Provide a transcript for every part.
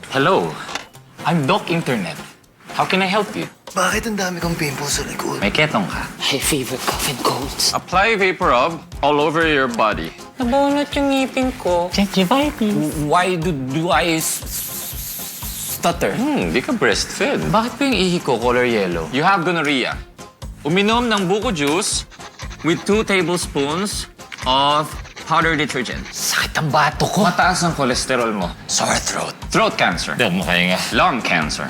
Hello, I'm Doc Internet. How can I help you? Bakit ang dami kong pimples sa likod? May ketong ka. High fever, cough, and colds. Apply Vaporub all over your body. Nabunot yung ngipin ko. Gingivitis. Why do I stutter? Di ka breastfed. Bakit pa yung ihi ko color yellow? You have gonorrhea. Uminom ng buko juice with 2 tablespoons of powder detergent. Sakit ang bato ko. Mataas ang kolesterol mo. Sore throat. Throat cancer. Di mo kaya nga. Lung cancer.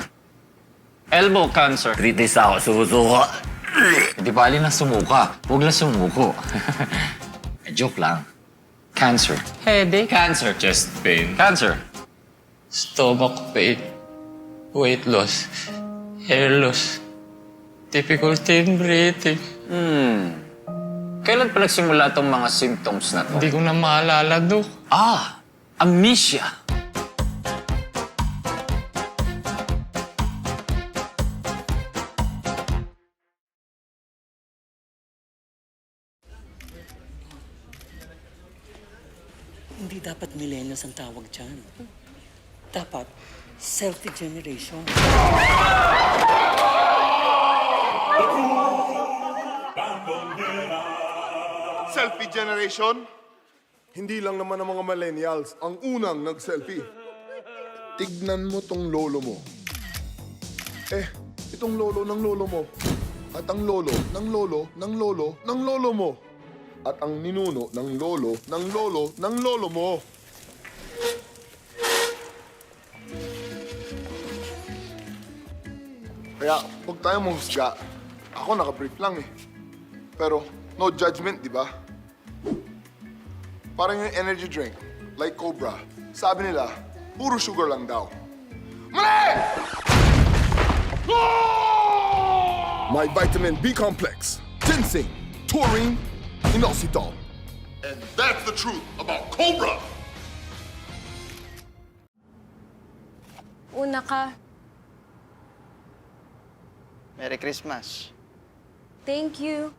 Elbow cancer. 3 days ako sumusuka. Di bali na sumuka. Huwag lang sumuko. Joke lang. Cancer. Headache. Cancer. Chest pain. Cancer. Stomach pain. Weight loss. Hair loss. Difficulty in breathing. Kailan pa nagsimula itong mga symptoms na to? Hindi ko na maalala, Dok. Amnesia. Hindi dapat millennials ang tawag dyan. Dapat selfie generation. Selfie generation? Hindi lang naman ang mga millennials ang unang nag-selfie. Tignan mo tong lolo mo. Itong lolo ng lolo mo. At ang lolo ng lolo ng lolo ng lolo mo. At ang ninuno ng lolo ng lolo ng lolo mo. Kaya, huwag tayong mahusga. Ako naka-brief lang eh. Pero, no judgment, di ba? Parang yung energy drink, like Cobra. Sabi nila, puro sugar lang daw. Mali! My vitamin B complex, ginseng, taurine, inositol. And that's the truth about Cobra! Una ka. Merry Christmas. Thank you.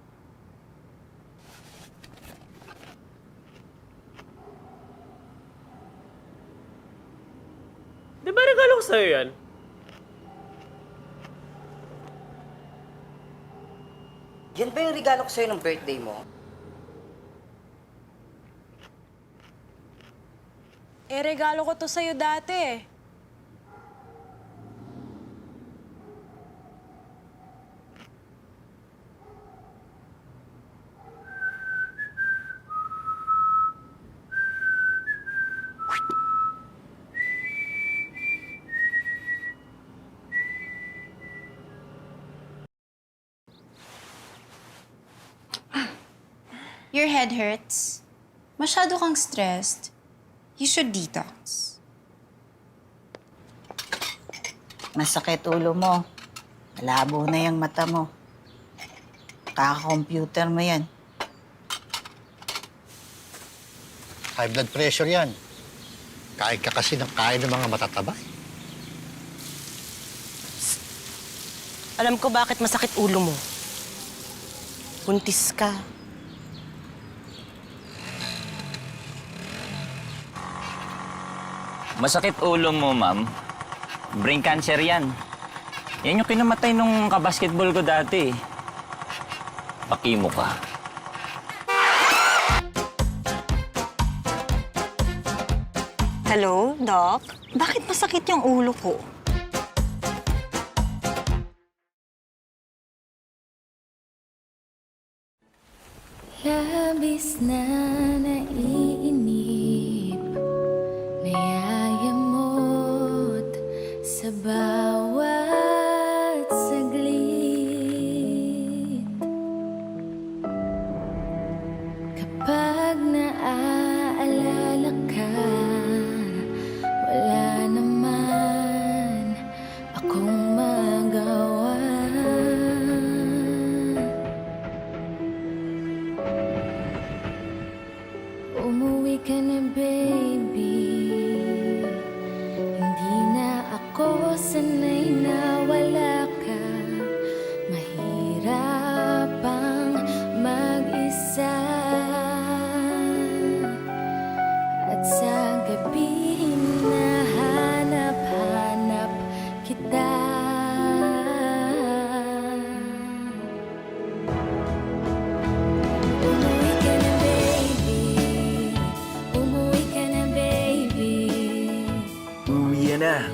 Di ba regalo ko sa'yo yan? Yan ba yung regalo ko sa'yo ng birthday mo? Regalo ko to sa'yo dati eh. Your head hurts. Masyado kang stressed. You should detox. Masakit ulo mo. Malabo na yung mata mo. Kaka-computer mo yan. High blood pressure yan. Kain ka kasi ng kain ng mga matataba. Alam ko bakit masakit ulo mo. Buntis ka. Masakit ulo mo, ma'am. Brain cancer yan. Yan yung kinamatay nung kabasketball ko dati. Pakimo ka. Hello, Doc? Bakit masakit yung ulo ko? Labis na naiinip, nayayamot sa bawat saglit. Kapag naaalala ka, wala naman akong magawa. Umuwi ka na, baby. Hindi na ako sanay na wala ka. Mahirap ang mag-isa. At sa gabi hinahanap-hanap na.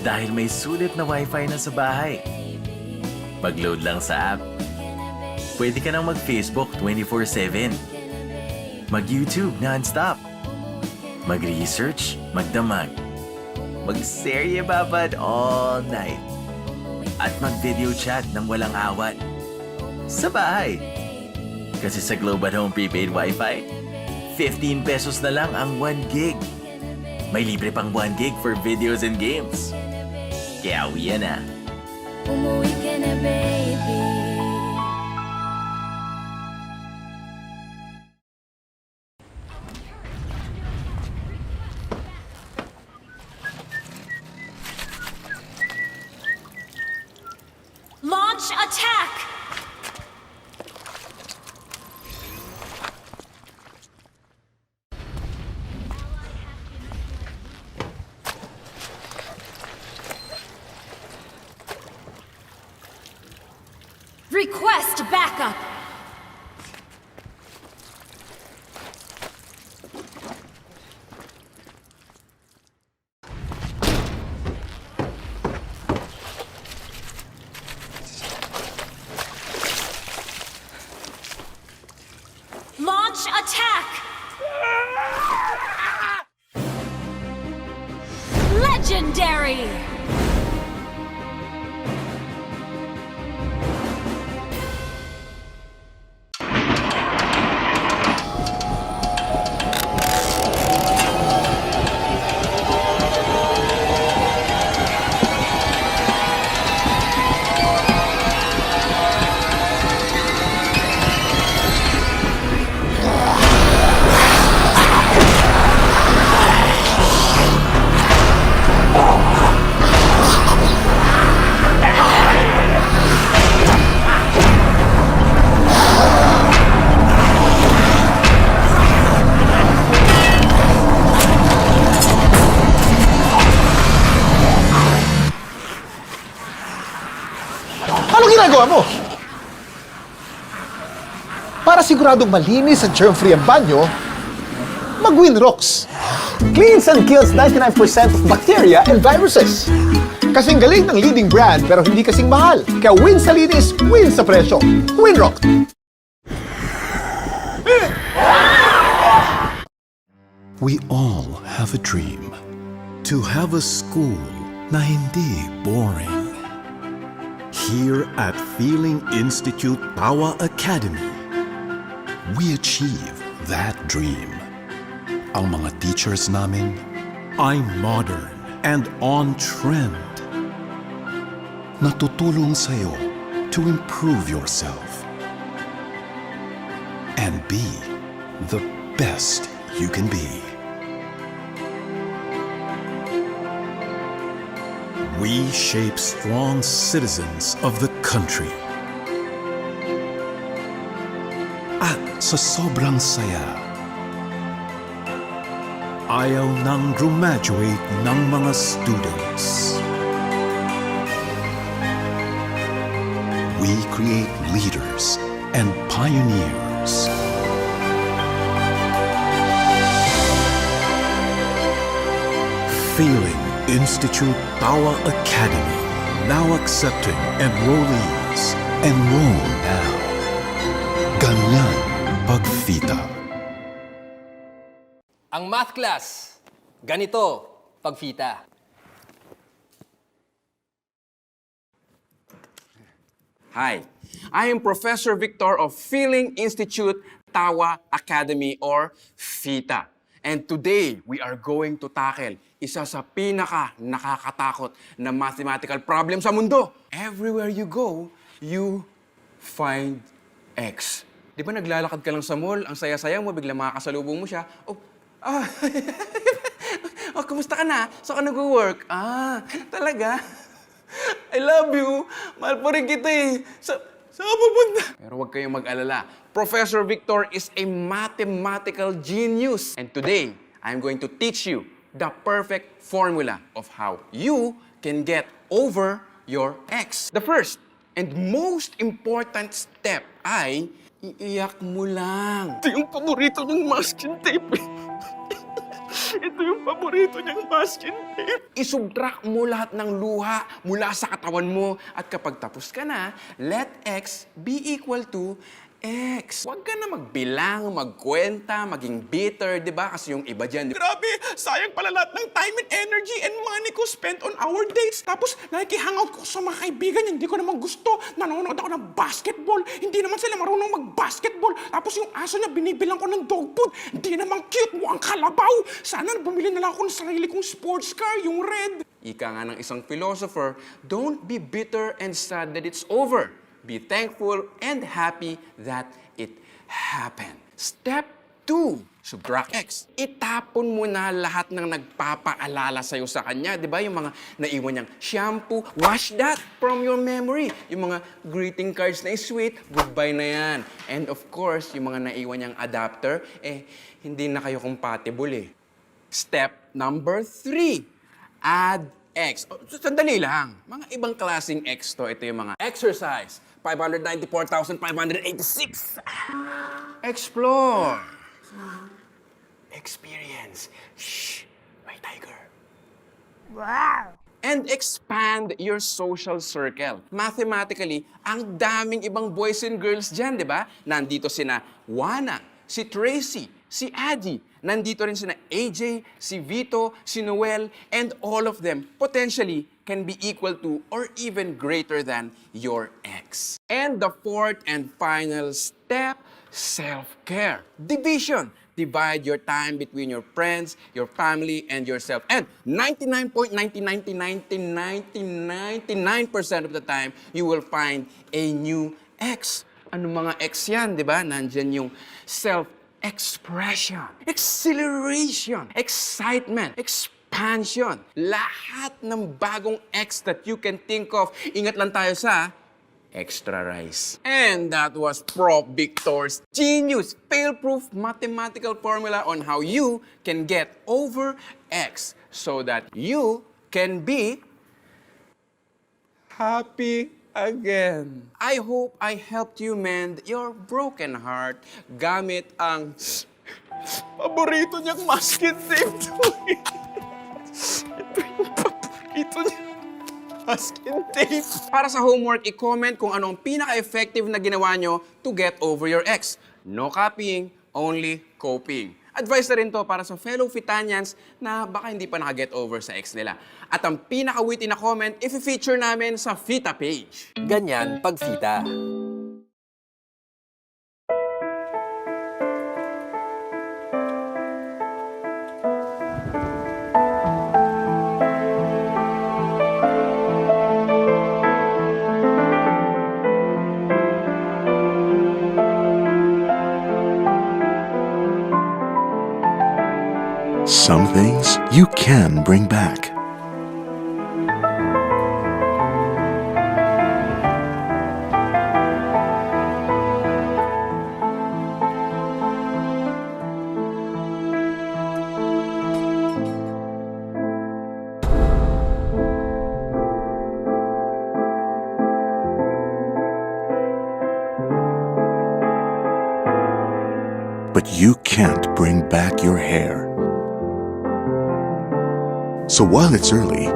Dahil may sulit na wifi na sa bahay. Mag-load lang sa app. Pwede ka nang mag-Facebook 24/7. Mag-YouTube non-stop. Mag-research, magdamag. Mag-serye babad all night. At mag-video chat ng walang awat. Sa bahay. Kasi sa Globe at Home Prepaid Wi-Fi, 15 pesos na lang ang 1 gig. May libre pang 1 gig for videos and games. Kaya uwi na. Umuwi ka na, baby. Launch attack! Request backup! Launch attack! Legendary! Ano ginagawa mo? Para siguradong malinis at germ-free ang banyo, mag-Winrox. Cleans and kills 99% of bacteria and viruses. Kasing galing ng leading brand pero hindi kasing mahal. Kaya win sa linis, win sa presyo. Winrox. We all have a dream. To have a school na hindi boring. Here at Feeling Institute Tawa Academy, we achieve that dream. Ang mga teachers namin ay modern and on-trend. Natutulong sa'yo to improve yourself and be the best you can be. We shape strong citizens of the country. At sa sobrang saya, ayaw nang graduate ng mga students. We create leaders and pioneers. Feeling Institute Tawa Academy, now accepting enrollees. Enroll now. Ganyan pagfita. Ang math class, ganito pagfita. Hi, I am Professor Victor of Feeling Institute Tawa Academy or FITA. And today, we are going to tackle isa sa pinaka-nakakatakot na mathematical problem sa mundo. Everywhere you go, you find X. Di ba naglalakad ka lang sa mall, ang saya-saya mo, bigla makakasalubong mo siya. Oh, oh, kumusta ka na? Saan ka nag-work? Talaga? I love you. Mahal pa rin kita eh. Saan pupunta? Pero huwag kayong mag-alala. Professor Victor is a mathematical genius. And today, I'm going to teach you the perfect formula of how you can get over your ex. The first and most important step ay iiyak mo lang. Ito yung paborito niyang masking tape. Ito yung paborito niyang masking tape. Isubtract mo lahat ng luha mula sa katawan mo at kapag tapos ka na, let X be equal to X. Huwag ka na magbilang, magkwenta, maging bitter, di ba? Kasi yung iba dyan, grabe, sayang pala lahat ng time and energy and money ko spent on our dates. Tapos, nakikihangout ko sa mga kaibigan, hindi ko naman gusto. Nanonood ako ng basketball, hindi naman sila marunong mag-basketball. Tapos yung aso niya, binibilang ko ng dog food. Hindi naman cute, mukhang kalabaw. Sana bumili na lang ako ng sarili kong sports car, yung red. Ika nga ng isang philosopher, don't be bitter and sad that it's over. Be thankful and happy that it happened. Step 2, subtract X. Itapon mo na lahat ng nagpapaalala sa'yo sa kanya. Di ba? Yung mga naiwan niyang shampoo, wash that from your memory. Yung mga greeting cards na sweet, goodbye na yan. And of course, yung mga naiwan niyang adapter, hindi na kayo compatible eh. Step number 3, add X. Sandali lang. Mga ibang klaseng X to. Ito yung mga exercise. 594,586. Explore. Experience. Shh. My tiger. Wow! And expand your social circle. Mathematically, ang daming ibang boys and girls dyan, di ba? Nandito sina Wana, si Tracy, si Adi. Nandito rin sina AJ, si Vito, si Noel, and all of them potentially can be equal to or even greater than your ex. And the fourth and final step, self-care. Division. Divide your time between your friends, your family, and yourself. And 99.999999% of the time, you will find a new ex. Ano mga ex yan, di ba? Nandyan yung self-expression, exhilaration, excitement, expansion. Lahat ng bagong ex that you can think of. Ingat lang tayo sa extra rice. And that was Prof. Victor's genius, fail-proof mathematical formula on how you can get over X so that you can be happy again. I hope I helped you mend your broken heart gamit ang paborito niyang masking tape. Ito yung paborito niya. Masking tape. Para sa homework, i-comment kung ano ang pinaka-effective na ginawa nyo to get over your ex. No copying, only coping. Advice na rin to para sa fellow Fitanians na baka hindi pa naka-get over sa ex nila. At ang pinaka-witty na comment, i-feature namin sa Fita page. Ganyan pag Fita. Some things you can bring back. But you can't bring back your hair. So while it's early,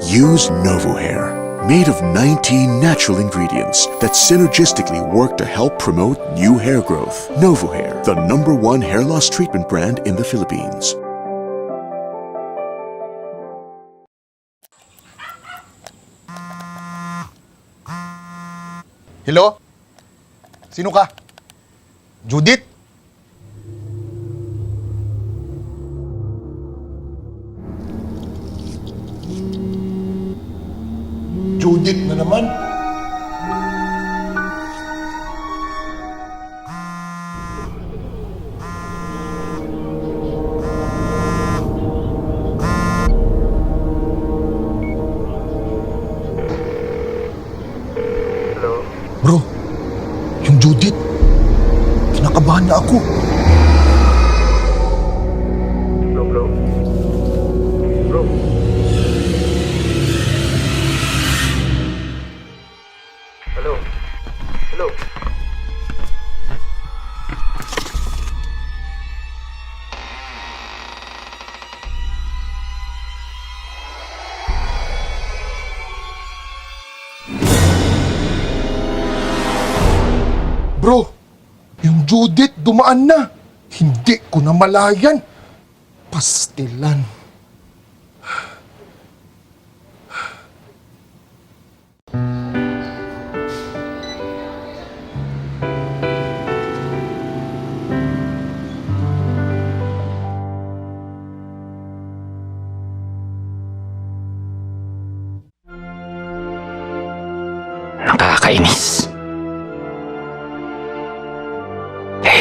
use Novo Hair, made of 19 natural ingredients that synergistically work to help promote new hair growth. Novo Hair, the #1 hair loss treatment brand in the Philippines. Hello? Sino ka? Judith? Judith na naman. Bro, yung Judith, kinakabahan na ako. Bro. Hello. Judith dumaan na. Hindi ko na malayan. Pastilan. Nakakainis.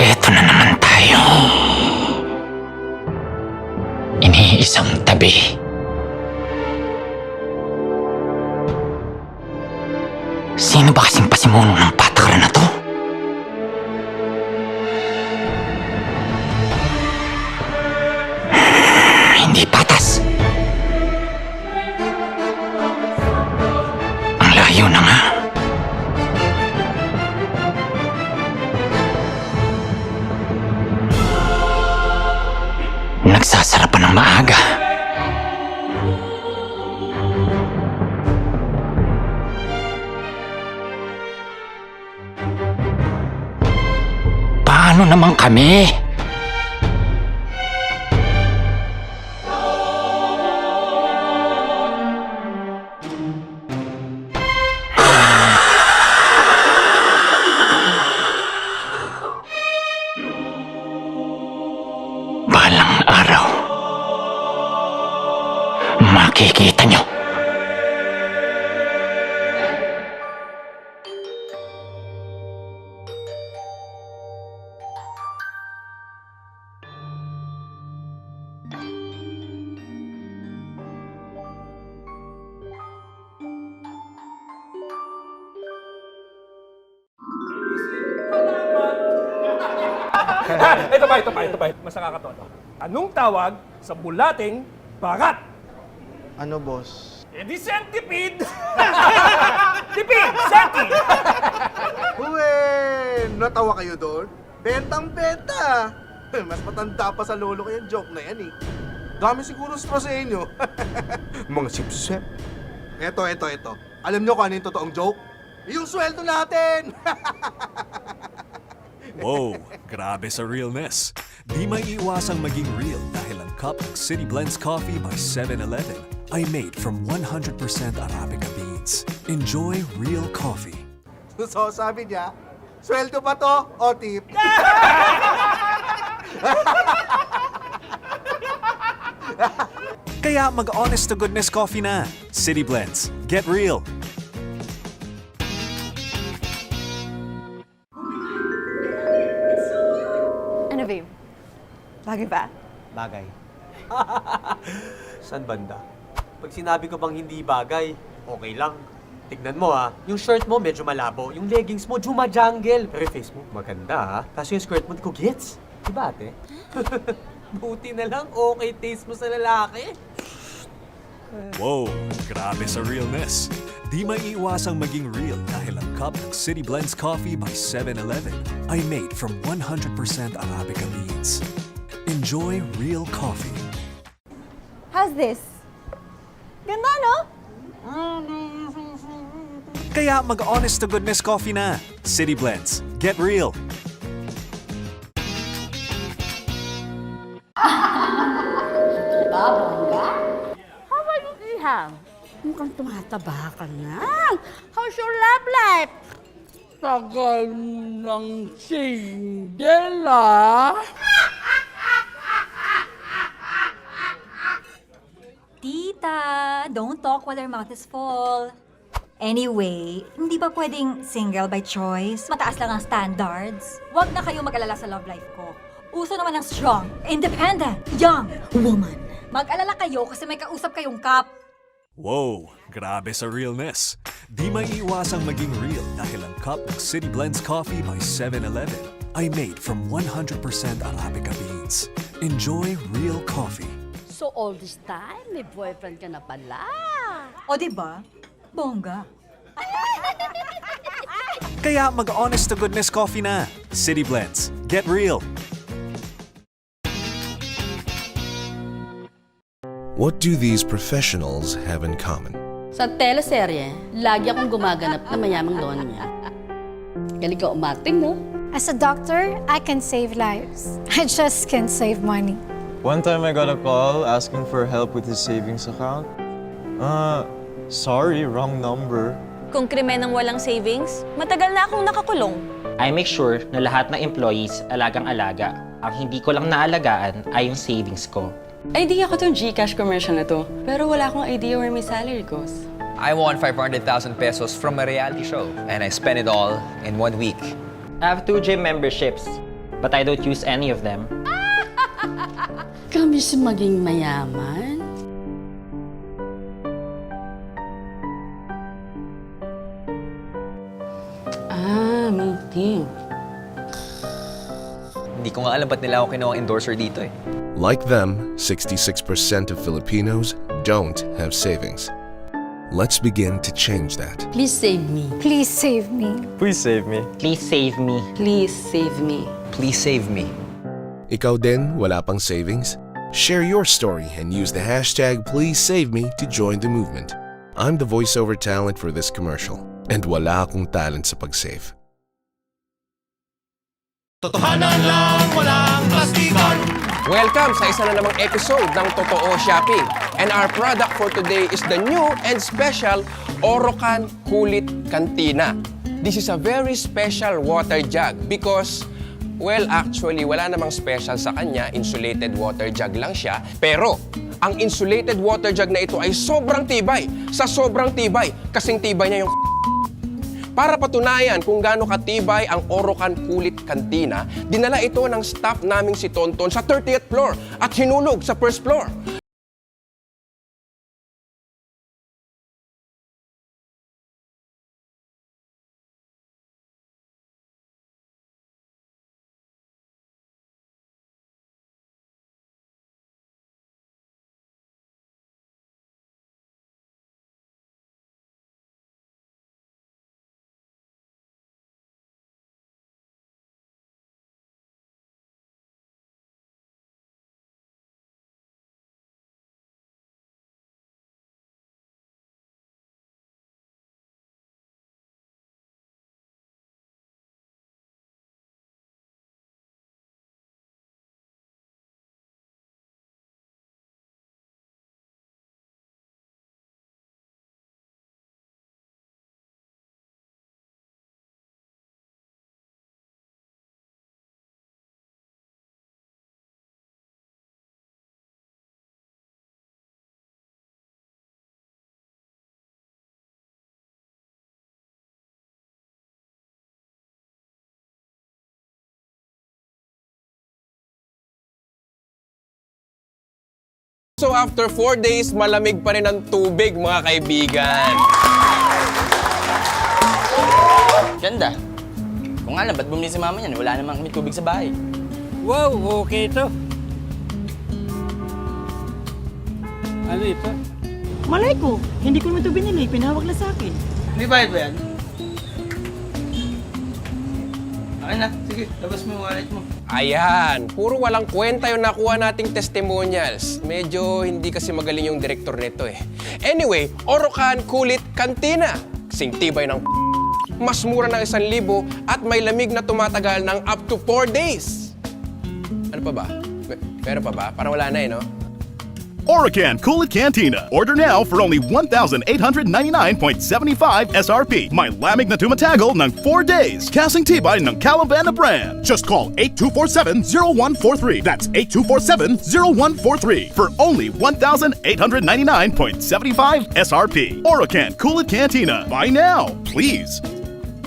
Eto na naman tayo. Iniisang tabi. Sino ba kasing pasimuno ng patakaran na to? Hindi patas. Ang layo na nga. Nagsasarapan ng maaga. Paano naman kami? Balang araw, makikita nyo. Ito pa. Mas nakakatoto. Anong tawag sa bulating bagat? Ano, boss? Eh di centipede! Tipid! Senti! Uwe! Natawa kayo doon? Bentang-benta! Mas matanda pa sa lolo ko yung joke na yan eh. Dami siguro straw sa inyo. Mga sip-sip. Eto. Alam nyo kung ano yung totoong joke? Yung sweldo natin! Wow, grabe sa realness. Di may iwasang maging real dahil ang cup ng City Blends Coffee by 7-Eleven ay made from 100% Arabica beans. Enjoy real coffee. So sabi niya, sweldo ba to o tip? Kaya mag-honest to goodness coffee na. City Blends. Get real. Ano, babe? Bagay ba? Bagay. San banda? Pag sinabi ko bang hindi bagay, okay lang. Tignan mo yung shirt mo medyo malabo, yung leggings mo juma-jungle. Pero yung face mo, maganda Kaso yung skirt mo di ko gets. Diba ate? Buti na lang, okay taste mo sa lalaki. Wow, grabe sa realness. Di may iwasang maging real dahil ang cup ng City Blends Coffee by 7-Eleven ay made from 100% Arabica beans. Enjoy real coffee. How's this? Ganda, no? Kaya mag-honest to goodness coffee na. City Blends. Get real. Babangga? How are you, Ihang? Mukhang tumataba ka na. How's your love life? Tagal ng single, ah. Tita, don't talk while your mouth is full. Anyway, hindi ba pwedeng single by choice? Mataas lang ang standards. Huwag na kayo mag-alala sa love life ko. Uso naman ng strong, independent, young woman. Mag-alala kayo kasi may kausap kayong kap. Wow, grabe sa realness. Di may iwasang maging real dahil ang cup ng City Blends Coffee by 7-Eleven ay made from 100% Arabica beans. Enjoy real coffee. So all this time, may boyfriend ka na pala. O diba? Bongga. Kaya mag-honest to goodness coffee na. City Blends. Get real. What do these professionals have in common? Sa teleserye, lagi akong gumaganap na mayamang donya. Galing ka umating, no? As a doctor, I can save lives. I just can't save money. One time I got a call asking for help with his savings account. Sorry, wrong number. Kung krimen ng walang savings, matagal na akong nakakulong. I make sure na lahat ng employees alagang-alaga. Ang hindi ko lang naalagaan ay yung savings ko. Idea ko tong GCash commercial na to, pero wala akong idea where my salary goes. I won 500,000 pesos from a reality show, and I spent it all in 1 week. I have 2 gym memberships, but I don't use any of them. Kami si maging mayaman? Meeting. Hindi ko nga alam ba't nila ako kinuha endorser dito eh. Like them, 66% of Filipinos don't have savings. Let's begin to change that. Please save me. Please save me. Please save me. Please save me. Please save me. Please save me. Ikaw din, wala pang savings? Share your story and use the hashtag #PleaseSaveMe to join the movement. I'm the voiceover talent for this commercial, and wala akong talent sa pag-save. Totohanan lang, walang plastikan. Welcome sa isa na namang episode ng Totoo Shopping. And our product for today is the new and special Orocan Kulit Cantina. This is a very special water jug because, well, actually, wala namang special sa kanya. Insulated water jug lang siya. Pero, ang insulated water jug na ito ay sobrang tibay. Sa sobrang tibay, kasing tibay niya yung Para patunayan kung gaano katibay ang Orocan Kulit Cantina, dinala ito ng staff naming si Tonton sa 30th floor at hinulog sa first floor. So after 4 days, malamig pa rin ang tubig, mga kaibigan. Ganda. Kung nga lang, ba't bumili si mama niyan? Wala namang may tubig sa bahay. Wow, okay ito. Ano ito? Malay ko, hindi ko naman ito binili. Pinawag lang sa akin. May bayad ba yan? Okay na, sige, labas mo yung wallet mo. Ayan, puro walang kwenta yung nakuha nating testimonials. Medyo hindi kasi magaling yung direktor nito eh. Anyway, Orocan Kulit Cantina. Kasing tibay ng mas mura ng 1,000 at may lamig na tumatagal ng up to 4 days. Ano pa ba? Meron pa ba? Parang wala na eh, no? Orocan Kulit Cantina. Order now for only 1,899.75 SRP. May lamig na tumatagal ng 4 days. Kasing tibay ng Calabana brand. Just call 8247-0143. That's 8247-0143 for only 1,899.75 SRP. Orocan Kulit Cantina. Buy now, please.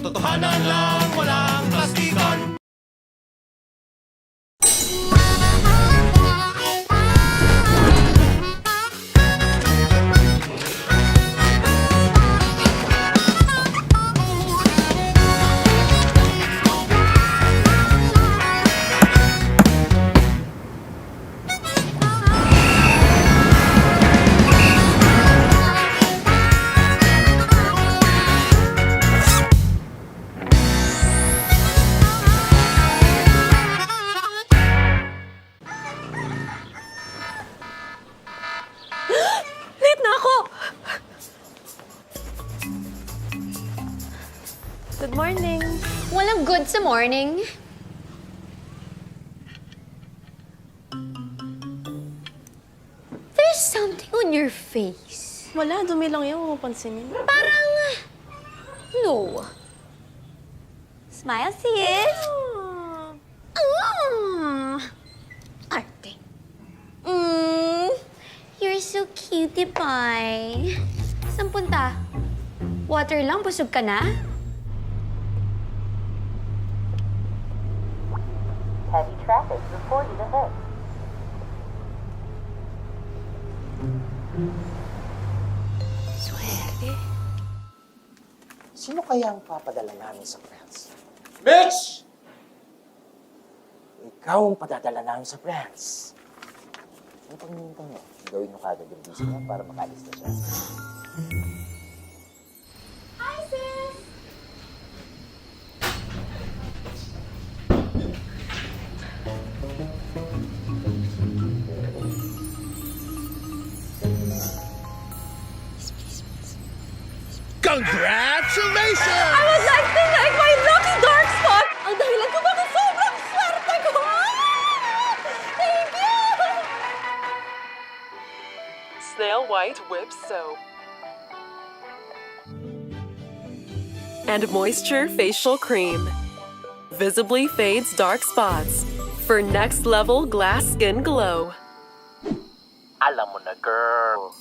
Totohanan lang, walang plastikan. ng good sa morning. There's something on your face. Wala, dumi lang yan. Huwag mo pansinin. Parang... no. Smile, sis. Arte. You're so cutie pie. Saan punta? Water lang, busog ka na? Heavy traffic reported ahead. Swerte. Sino kaya ang papadala namin sa France? Mitch! Ikaw ang padadala namin sa France. Ang pagmintang mo, gawin mo kagad yung busy niya para makalis na siya. Hi, sis! Congratulations! I would like to thank my lucky dark spot! Ang dahilan ko bakit sobrang swerte ko! Thank you! Snail White Whip Soap. And Moisture Facial Cream. Visibly fades dark spots for next level glass skin glow. Alam mo na, girl.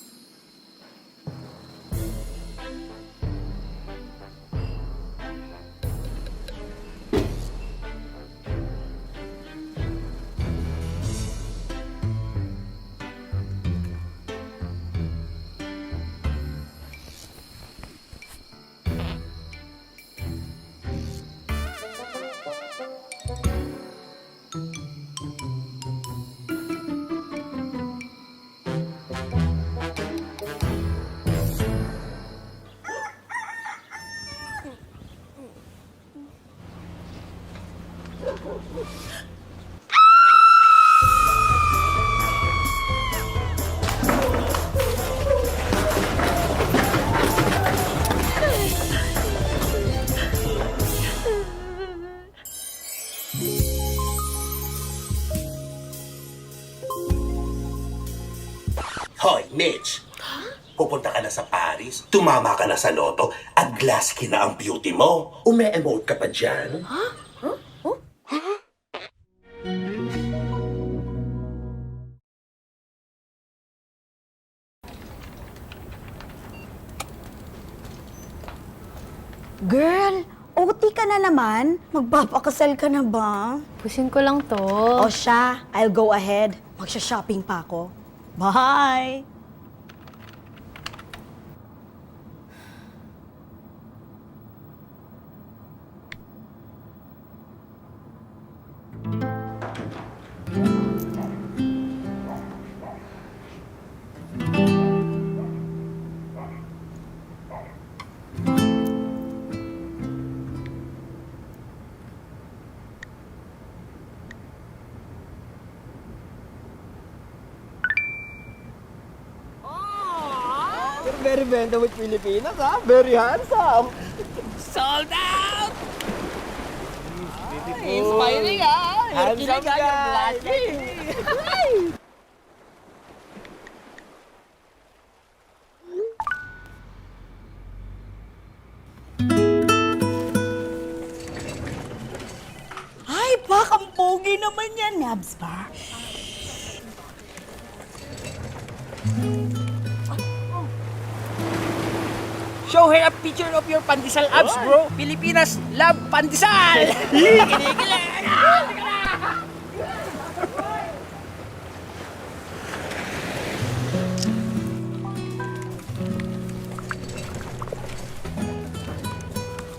Hoy, Mitch! Pupunta ka na sa Paris, tumama ka na sa loto, at glassy na ang beauty mo. Ume-emote ka pa dyan? Girl, OT ka na naman? Magpapakasal ka na ba? Pusin ko lang to. O siya, I'll go ahead. Magsha-shopping pa ako. Bye! Very benda with Pilipinas, ha? Very handsome. Sold out! Inspiring, ha? Handsome guy. Ay, pak, ang pogi naman yan, Nabs ba? Show her a picture of your pandesal abs, bro. Pilipinas love pandesal. Kinikilig.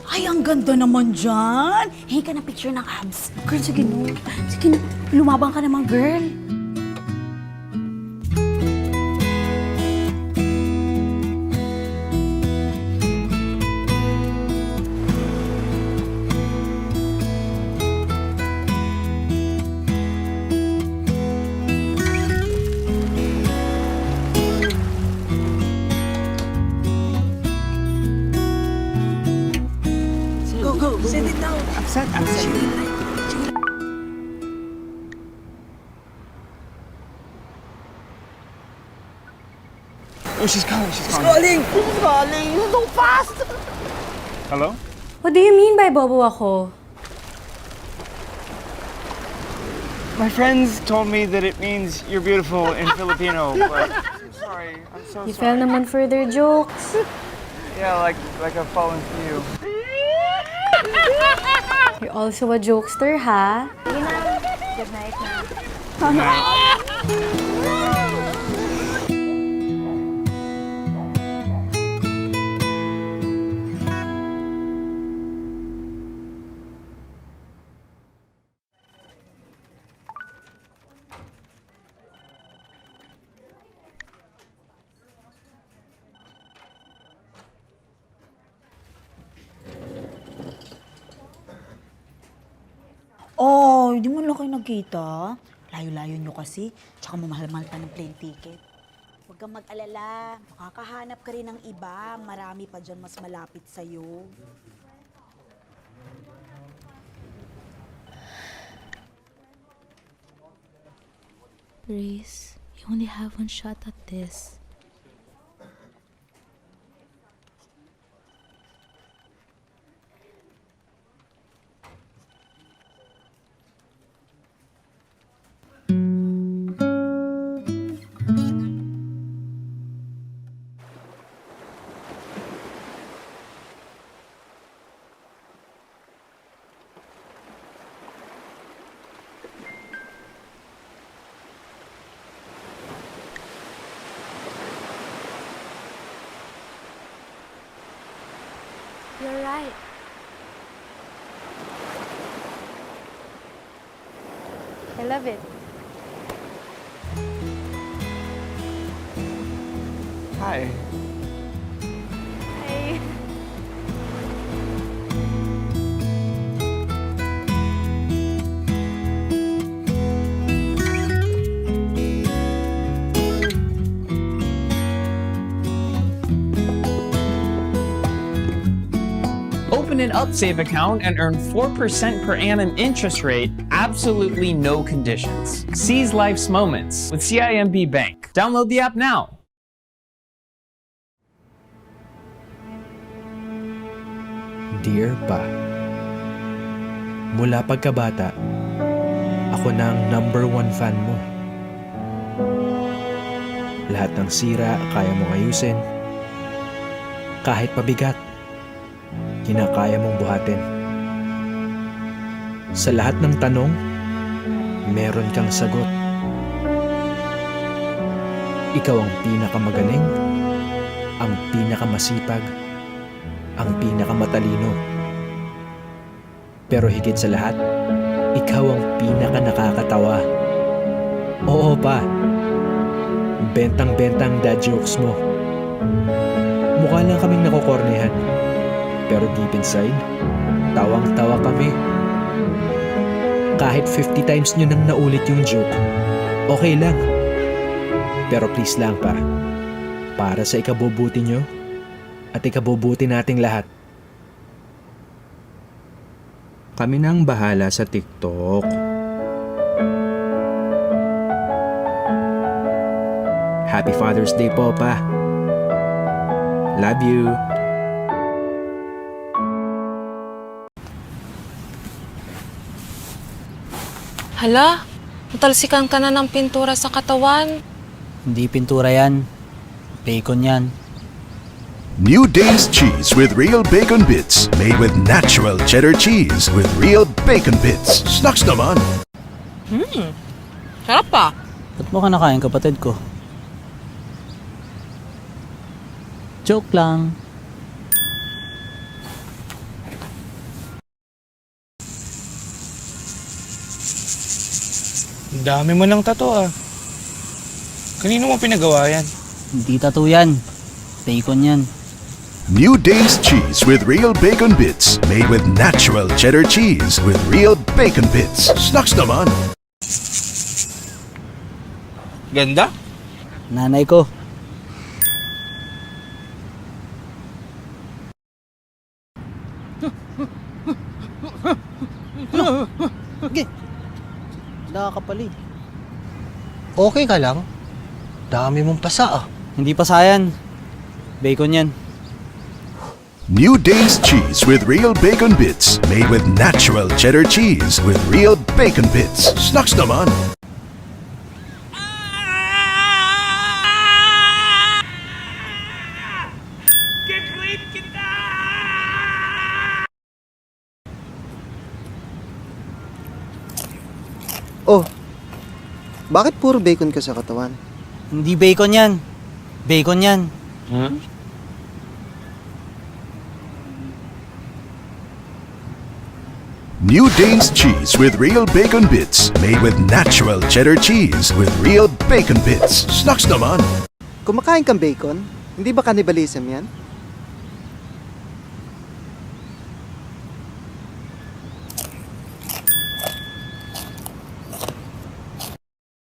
Ay, ang ganda naman dyan. Hingi ka na picture ng abs. Girl, sige no. Sige na, lumabang ka naman, girl. Go, go. Send it down. Accept. Oh, she's calling. She's Calling! Who's calling? So fast! Hello? What do you mean by bobo ako? My friends told me that it means you're beautiful in Filipino, but I'm sorry. I'm so You sorry. fell naman for their jokes. Yeah, like I've fallen for you. You're also a jokester, ha? Good night na. Oh, hindi mo lang kayo nagkita. Layo-layo nyo kasi, tsaka mamahal-mahal pa ng plane ticket. Huwag kang mag-alala, makakahanap ka rin ng iba. Marami pa dyan mas malapit sa'yo. Grace, you only have one shot at this. You're right. I love it. Hi. Hey. Open an UpSave account and earn 4% per annum interest rate, absolutely no conditions. Seize life's moments with CIMB Bank. Download the app now. Dear Pa, mula pagkabata, ako na ang #1 fan mo. Lahat ng sira, kaya mong ayusin. Kahit pabigat, kinakaya mong buhatin. Sa lahat ng tanong, meron kang sagot. Ikaw ang pinakamagaling, ang pinakamasipag, ang pinakamatalino. Pero higit sa lahat, ikaw ang pinakanakakatawa. Oo pa, bentang-bentang dad jokes mo. Mukha lang kaming nakokornehan. Pero deep inside, tawang-tawa kami. Kahit 50 times nyo nang naulit yung joke, okay lang. Pero please lang pa, para sa ikabubuti nyo at ikabubuti nating lahat. Kami na ang bahala sa TikTok. Happy Father's Day po, Pa. Love you. Hala, natalsikan ka na ng pintura sa katawan. Hindi pintura yan. Bacon yan. New Dave's Cheese with real bacon bits. Made with natural cheddar cheese with real bacon bits. Snacks naman! Sarap pa. Ba't mo ka nakain, kapatid ko? Joke lang. Ang dami mo ng tato ah. Kanino mo pinagawa yan? Hindi tattoo yan. Bacon yan. New Dave's Cheese with real bacon bits. Made with natural cheddar cheese with real bacon bits. Snacks naman! Ganda? Nanay ko. ka pala eh. Okay ka lang? Dami mong pasa ah. Hindi pasa yan. Bacon yan. New Dave's Cheese with real bacon bits. Made with natural cheddar cheese with real bacon bits. Snacks naman! Oh, bakit puro bacon ka sa katawan? Hindi bacon yan. Bacon yan. New Dave's Cheese with real bacon bits. Made with natural cheddar cheese with real bacon bits. Snacks naman! Kumakain kang bacon? Hindi ba cannibalism yan?